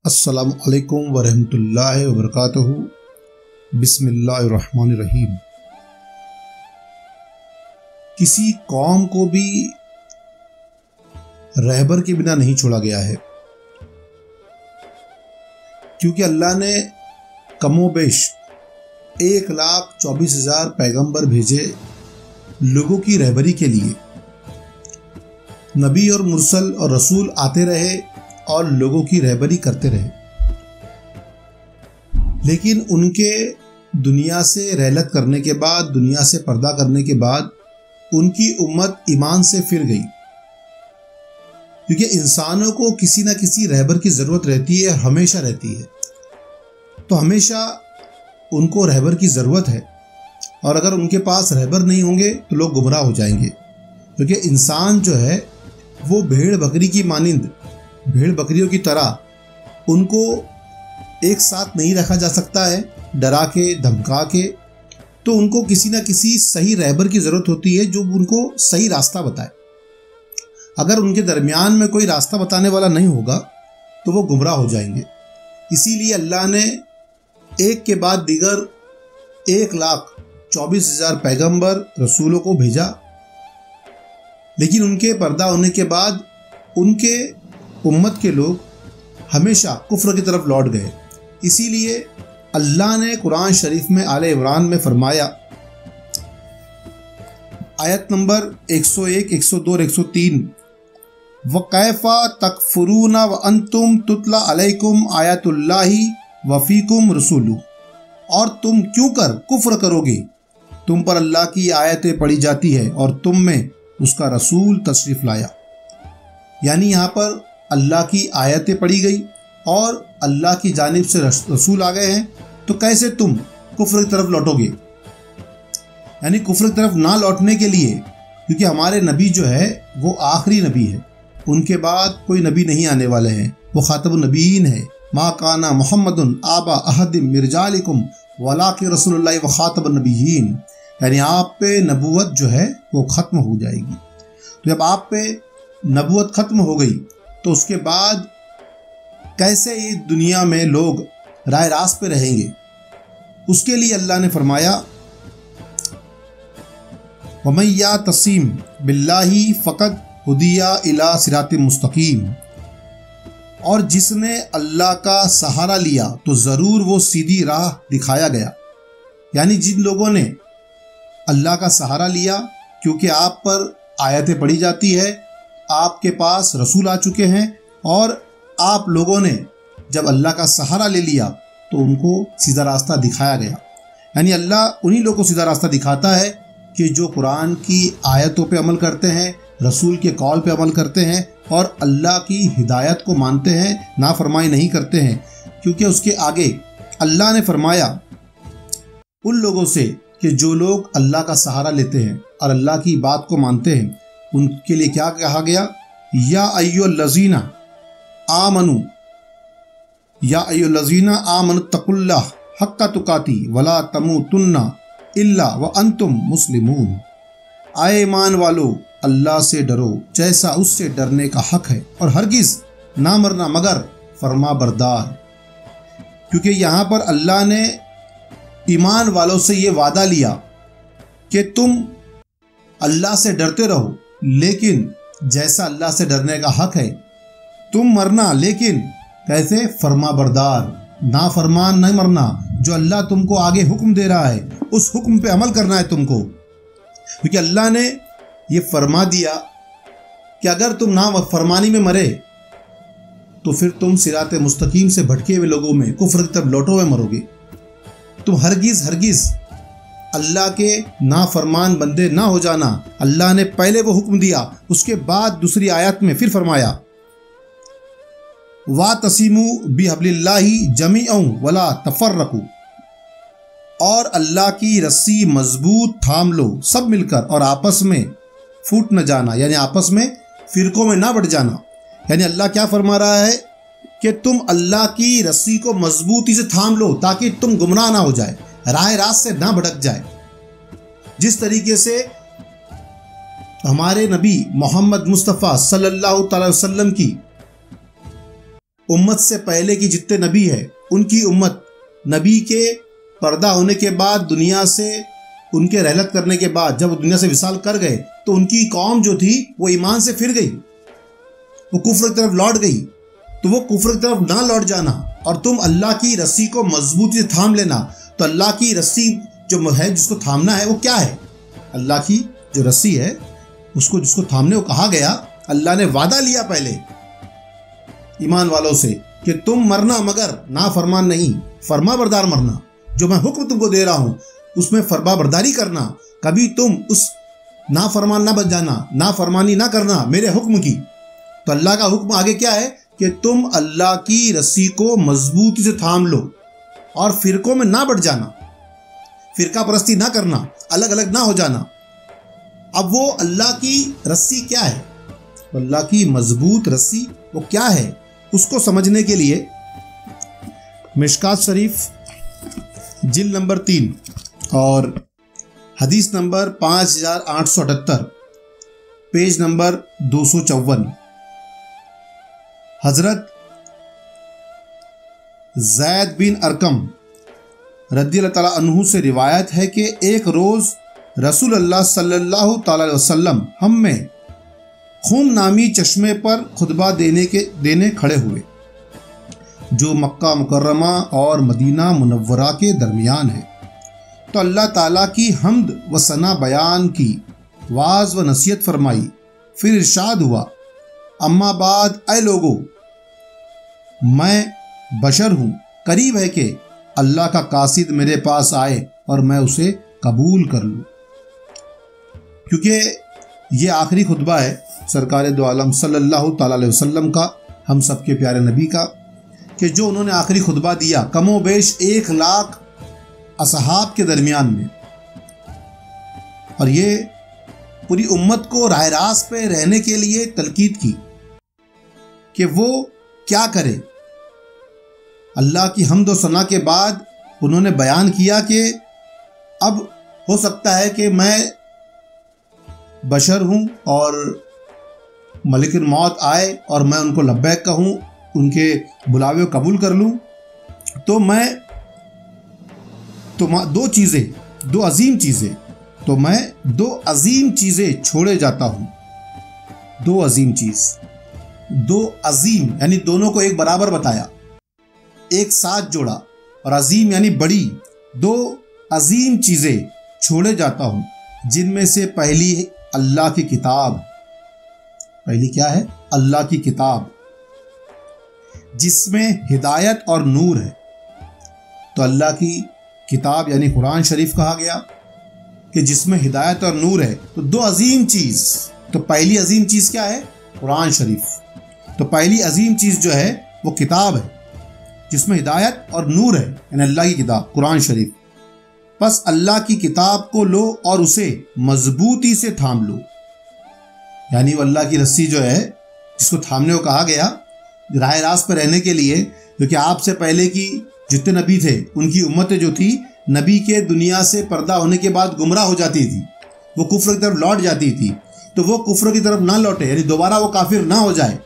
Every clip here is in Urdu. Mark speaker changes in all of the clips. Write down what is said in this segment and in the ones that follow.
Speaker 1: السلام علیکم ورحمۃ اللہ وبرکاتہ۔ بسم اللہ الرحمن الرحیم۔ کسی قوم کو بھی رہبر کے بنا نہیں چھوڑا گیا ہے، کیونکہ اللہ نے کم و بیش 1,24,000 پیغمبر بھیجے لوگوں کی رہبری کے لیے۔ نبی اور مرسل اور رسول آتے رہے اور لوگوں کی رہبری کرتے رہے، لیکن ان کے دنیا سے رحلت کرنے کے بعد، دنیا سے پردہ کرنے کے بعد ان کی امت ایمان سے پھر گئی، کیونکہ انسانوں کو کسی نہ کسی رہبر کی ضرورت رہتی ہے، ہمیشہ رہتی ہے۔ تو ہمیشہ ان کو رہبر کی ضرورت ہے، اور اگر ان کے پاس رہبر نہیں ہوں گے تو لوگ گمراہ ہو جائیں گے، کیونکہ انسان جو ہے وہ بھیڑ بکری کی مانند، بھیڑ بکریوں کی طرح ان کو ایک ساتھ نہیں رکھا جا سکتا ہے، ڈرا کے دھمکا کے۔ تو ان کو کسی نہ کسی صحیح رہبر کی ضرورت ہوتی ہے جو ان کو صحیح راستہ بتائے۔ اگر ان کے درمیان میں کوئی راستہ بتانے والا نہیں ہوگا تو وہ گمراہ ہو جائیں گے۔ اسی لیے اللہ نے ایک کے بعد دیگر 1,24,000 پیغمبر رسولوں کو بھیجا، لیکن ان کے پردہ ہونے کے بعد ان کے امت کے لوگ ہمیشہ کفر کی طرف لوٹ گئے۔ اسی لیے اللہ نے قرآن شریف میں آل عمران میں فرمایا، آیت نمبر 101، 102 اور 103، وَكَيْفَ تَكْفُرُونَ وَأَنْتُمْ تُتْلَى عَلَيْكُمْ آیَاتُ اللَّهِ وَفِيكُمْ رَسُولُهُ، اور تم کیوں کر کفر کرو گے، تم پر اللہ کی آیتیں پڑھی جاتی ہے اور تم میں اس کا رسول تشریف لایا۔ یعنی یہاں پر اللہ کی آیتیں پڑھی گئی اور اللہ کی جانب سے رسول آ گئے ہیں، تو کیسے تم کفر کی طرف لوٹو گے؟ یعنی کفر کی طرف نہ لوٹنے کے لیے، کیونکہ ہمارے نبی جو ہے وہ آخری نبی ہے، ان کے بعد کوئی نبی نہیں آنے والے ہیں، وہ خاتم النبیین ہے۔ ما کانا محمد آبا احد من رجالکم ولکن رسول اللہ و خاتم النبیین، یعنی آپ پہ نبوت جو ہے وہ ختم ہو جائے گی۔ تو جب آپ پہ نبوت ختم ہو گئی تو اس کے بعد کیسے یہ دنیا میں لوگ راہ راست پہ رہیں گے؟ اس کے لیے اللہ نے فرمایا، وَمَن یَعْتَصِم بِاللَّهِ فَقَدْ هُدِیَ إِلَىٰ صِرَاطٍ مُسْتَقِیم، اور جس نے اللہ کا سہارا لیا تو ضرور وہ سیدھی راہ دکھایا گیا۔ یعنی جن لوگوں نے اللہ کا سہارا لیا، کیونکہ آپ پر آیتیں پڑھی جاتی ہے، آپ کے پاس رسول آ چکے ہیں، اور آپ لوگوں نے جب اللہ کا سہارا لے لیا تو ان کو سیدھا راستہ دکھایا گیا۔ یعنی اللہ انہی لوگوں کو سیدھا راستہ دکھاتا ہے کہ جو قرآن کی آیتوں پہ عمل کرتے ہیں، رسول کے قول پہ عمل کرتے ہیں اور اللہ کی ہدایت کو مانتے ہیں، نافرمانی نہیں کرتے ہیں۔ کیونکہ اس کے آگے اللہ نے فرمایا ان لوگوں سے کہ جو لوگ اللہ کا سہارا لیتے ہیں اور اللہ کی بات کو مانتے ہیں، ان کے لیے کیا کہا گیا؟ یا ایھا الذین آمنوا، یا ایھا الذین آمنوا اتقوا اللہ حق تقاتہ ولا تموتن الا وانتم مسلمون، اے ایمان والو اللہ سے ڈرو جیسا اس سے ڈرنے کا حق ہے، اور ہرگز نہ مرنا مگر فرما بردار۔ کیونکہ یہاں پر اللہ نے ایمان والوں سے یہ وعدہ لیا کہ تم اللہ سے ڈرتے رہو، لیکن جیسا اللہ سے ڈرنے کا حق ہے تم مرنا، لیکن کیسے؟ فرما بردار، نافرمان نہیں مرنا۔ جو اللہ تم کو آگے حکم دے رہا ہے اس حکم پہ عمل کرنا ہے تم کو، کیونکہ اللہ نے یہ فرما دیا کہ اگر تم نافرمانی میں مرے تو پھر تم صراط مستقیم سے بھٹکے ہوئے لوگوں میں، کفر کی طرف لوٹو ہوئے مرو گے۔ تم ہرگز اللہ کے نافرمان بندے نہ ہو جانا۔ اللہ نے پہلے وہ حکم دیا، اس کے بعد دوسری آیت میں پھر فرمایا، وَاعْتَصِمُوا بِحَبْلِ اللَّهِ جَمِيعًا وَلَا تَفَرَّقُوا، اور اللہ کی رسی مضبوط تھام لو سب مل کر، اور آپس میں پھوٹ نہ جانا، یعنی آپس میں فرقوں میں نہ بٹ جانا۔ یعنی اللہ کیا فرما رہا ہے کہ تم اللہ کی رسی کو مضبوطی سے تھام لو تاکہ تم گمراہ نہ ہو جائے، راہ راست سے نہ بھٹک جائے۔ جس طریقے سے ہمارے نبی محمد مصطفیٰ صلی اللہ تعالی وسلم کی امت سے پہلے کی جتنے نبی ہے ان کی امت نبی کے پردہ ہونے کے بعد دنیا سے ان کے رحلت کرنے کے بعد جب وہ دنیا سے وصال کر گئے تو ان کی قوم جو تھی وہ ایمان سے پھر گئی، وہ کفر کی طرف لوٹ گئی۔ تو وہ کفر کی طرف نہ لوٹ جانا اور تم اللہ کی رسی کو مضبوطی سے تھام لینا۔ تو اللہ کی رسی جو ہے جس کو تھامنا ہے وہ کیا ہے؟ اللہ کی جو رسی ہے جس کو تھامنے کو کہا گیا، اللہ نے وعدہ لیا پہلے ایمان والوں سے کہ تم مرنا مگر نافرمان نہیں، فرما بردار مرنا۔ جو میں حکم تم کو دے رہا ہوں اس میں فرما برداری کرنا، کبھی تم اس نافرمان نہ بن جانا، نافرمانی نہ کرنا میرے حکم کی۔ تو اللہ کا حکم آگے کیا ہے کہ تم اللہ کی رسی کو مضبوطی سے تھام لو اور فرقوں میں نہ بٹ جانا، فرقہ پرستی نہ کرنا، الگ الگ نہ ہو جانا۔ اب وہ اللہ کی رسی کیا ہے، اللہ کی مضبوط رسی وہ کیا ہے، اس کو سمجھنے کے لیے مشکات شریف جلد نمبر 3 اور حدیث نمبر 5878 پیج نمبر 254، حضرت زید بن ارقم رضی اللہ تعالیٰ عنہ سے روایت ہے کہ ایک روز رسول اللہ صلی اللہ تعالیٰ علیہ وسلم ہم میں خم نامی چشمے پر خطبہ دینے کھڑے ہوئے جو مکہ مکرمہ اور مدینہ منورہ کے درمیان ہے۔ تو اللہ تعالیٰ کی حمد و ثنا بیان کی، واعظ و نصیحت فرمائی، پھر ارشاد ہوا، اما بعد اے لوگو، میں بشر ہوں، قریب ہے کہ اللہ کا قاصد میرے پاس آئے اور میں اسے قبول کر لوں۔ کیونکہ یہ آخری خطبہ ہے سرکار دو عالم صلی اللہ تعالیٰ علیہ وسلم کا، ہم سب کے پیارے نبی کا، کہ جو انہوں نے آخری خطبہ دیا کم و بیش 1,00,000 اصحاب کے درمیان میں، اور یہ پوری امت کو راہ راست پہ رہنے کے لیے تلقین کی کہ وہ کیا کرے۔ اللہ کی حمد و ثنا کے بعد انہوں نے بیان کیا کہ اب ہو سکتا ہے کہ میں بشر ہوں اور ملک الموت آئے اور میں ان کو لبیک کہوں، ان کے بلاوے کو قبول کر لوں، تو میں دو عظیم چیزیں چھوڑے جاتا ہوں۔ دو عظیم یعنی دونوں کو ایک برابر بتایا، ایک ساتھ جوڑا، اور عظیم یعنی بڑی۔ دو عظیم چیزیں چھوڑے جاتا ہوں جن میں سے پہلی اللہ کی کتاب، پہلی کیا ہے؟ اللہ کی کتاب، جس میں ہدایت اور نور ہے۔ تو اللہ کی کتاب یعنی قرآن شریف کہا گیا کہ جس میں ہدایت اور نور ہے۔ تو دو عظیم چیز، تو پہلی عظیم چیز کیا ہے؟ قرآن شریف۔ تو پہلی عظیم چیز جو ہے وہ کتاب ہے جس میں ہدایت اور نور ہے، یعنی اللہ کی کتاب قرآن شریف۔ پس اللہ کی کتاب کو لو اور اسے مضبوطی سے تھام لو، یعنی وہ اللہ کی رسی جو ہے جس کو تھامنے کو کہا گیا راہ راست پہ رہنے کے لیے، کیونکہ آپ سے پہلے کی جتنے نبی تھے ان کی امتیں جو تھی نبی کے دنیا سے پردہ ہونے کے بعد گمراہ ہو جاتی تھی، وہ کفر کی طرف لوٹ جاتی تھی۔ تو وہ کفر کی طرف نہ لوٹے، یعنی دوبارہ وہ کافر نہ ہو جائے،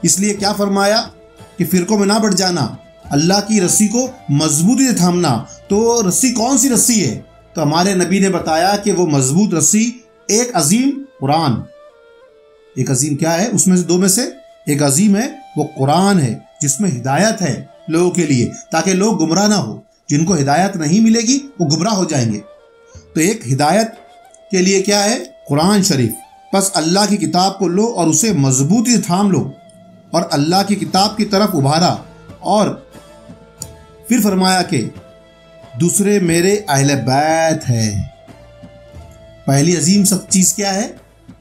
Speaker 1: اس لیے کیا فرمایا کہ فرقوں میں نہ بٹ جانا، اللہ کی رسی کو مضبوطی سے تھامنا۔ تو رسی کون سی رسی ہے؟ تو ہمارے نبی نے بتایا کہ وہ مضبوط رسی ایک عظیم قرآن، ایک عظیم کیا ہے؟ اس میں سے دو میں سے ایک عظیم ہے، وہ قرآن ہے جس میں ہدایت ہے لوگوں کے لیے، تاکہ لوگ گمراہ نہ ہو۔ جن کو ہدایت نہیں ملے گی وہ گمراہ ہو جائیں گے۔ تو ایک ہدایت کے لیے کیا ہے؟ قرآن شریف۔ پس اللہ کی کتاب کو لو اور اسے مضبوطی سے تھام لو، اور اللہ کی کتاب کی طرف ابھارا، اور پھر فرمایا کہ دوسرے میرے اہل بیت ہے۔ پہلی عظیم سب چیز کیا ہے؟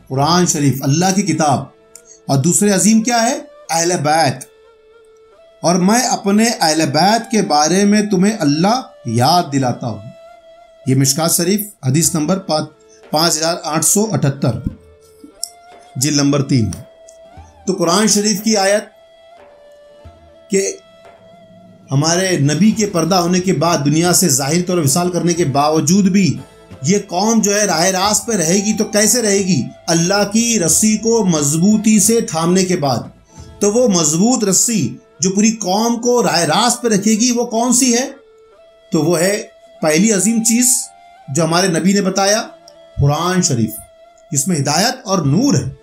Speaker 1: قرآن شریف، اللہ کی کتاب، اور دوسرے عظیم کیا ہے؟ اہل بیت۔ اور میں اپنے اہل بیت کے بارے میں تمہیں اللہ یاد دلاتا ہوں۔ یہ مشکات شریف حدیث نمبر 5878 جلد نمبر 3۔ تو قرآن شریف کی آیت کہ ہمارے نبی کے پردہ ہونے کے بعد دنیا سے ظاہر طور وصال کرنے کے باوجود بھی یہ قوم جو ہے راہ راست پہ رہے گی، تو کیسے رہے گی؟ اللہ کی رسی کو مضبوطی سے تھامنے کے بعد۔ تو وہ مضبوط رسی جو پوری قوم کو راہ راست پہ رکھے گی وہ کون سی ہے؟ تو وہ ہے پہلی عظیم چیز جو ہمارے نبی نے بتایا، قرآن شریف، جس میں ہدایت اور نور ہے۔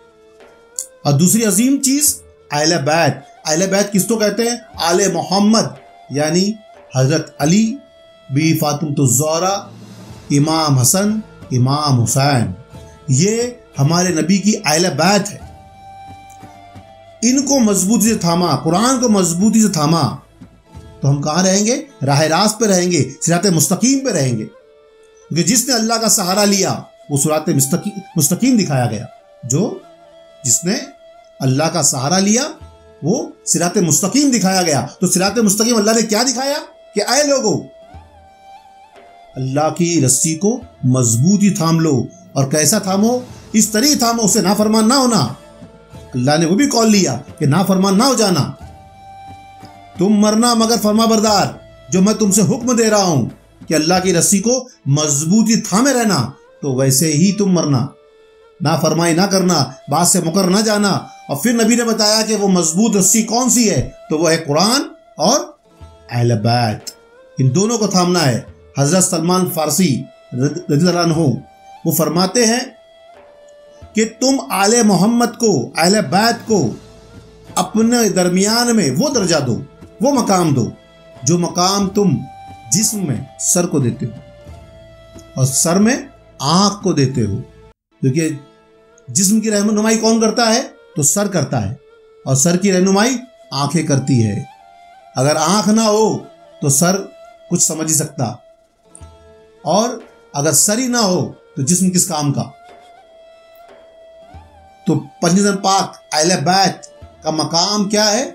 Speaker 1: اور دوسری عظیم چیز اہل بیت۔ اہل بیت کس کو کہتے ہیں؟ آل محمد، یعنی حضرت علی، بی فاطمہ الزہرا، امام حسن، امام حسین، یہ ہمارے نبی کی اہل بیت ہے۔ ان کو مضبوطی سے تھاما، قرآن کو مضبوطی سے تھاما، تو ہم کہاں رہیں گے؟ راہ راست پہ رہیں گے، صراط مستقیم پہ رہیں گے۔ کیونکہ جس نے اللہ کا سہارا لیا وہ صراط مستقیم دکھایا گیا۔ جس نے اللہ کا سہارا لیا وہ صراط مستقیم دکھایا گیا۔ تو صراط مستقیم اللہ نے کیا دکھایا؟ کہ اے لوگو، اللہ کی رسی کو مضبوطی تھام لو۔ اور کیسا تھامو؟ اس طریقے تھامو اسے نافرمان نہ ہونا۔ اللہ نے وہ بھی قول لیا کہ نافرمان نہ ہو جانا۔ تم مرنا مگر فرما بردار، جو میں تم سے حکم دے رہا ہوں کہ اللہ کی رسی کو مضبوطی تھامے رہنا، تو ویسے ہی تم مرنا، نافرمائی نہ کرنا، بات سے مکر نہ جانا۔ اور پھر نبی نے بتایا کہ وہ مضبوط رسی کون سی ہے؟ تو وہ ہے قرآن اور اہل بیت۔ ان دونوں کو تھامنا ہے۔ حضرت سلمان فارسی رضی اللہ عنہ وہ فرماتے ہیں کہ تم آل محمد کو، اہل بیت کو اپنے درمیان میں وہ درجہ دو، وہ مقام دو جو مقام تم جسم میں سر کو دیتے ہو اور سر میں آنکھ کو دیتے ہو۔ کیونکہ جسم کی رہنمائی کون کرتا ہے؟ تو سر کرتا ہے، اور سر کی رہنمائی آنکھیں کرتی ہے۔ اگر آنکھ نہ ہو تو سر کچھ سمجھ ہی سکتا، اور اگر سر ہی نہ ہو تو جسم کس کام کا؟ تو پنجتن پاک اہل بیت کا مقام کیا ہے؟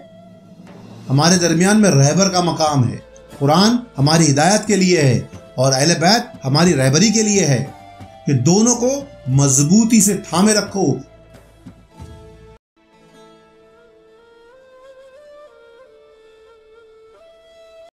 Speaker 1: ہمارے درمیان میں رہبر کا مقام ہے۔ قرآن ہماری ہدایت کے لیے ہے اور اہل بیت ہماری رہبری کے لیے ہے کہ دونوں کو مضبوطی سے تھامے رکھو،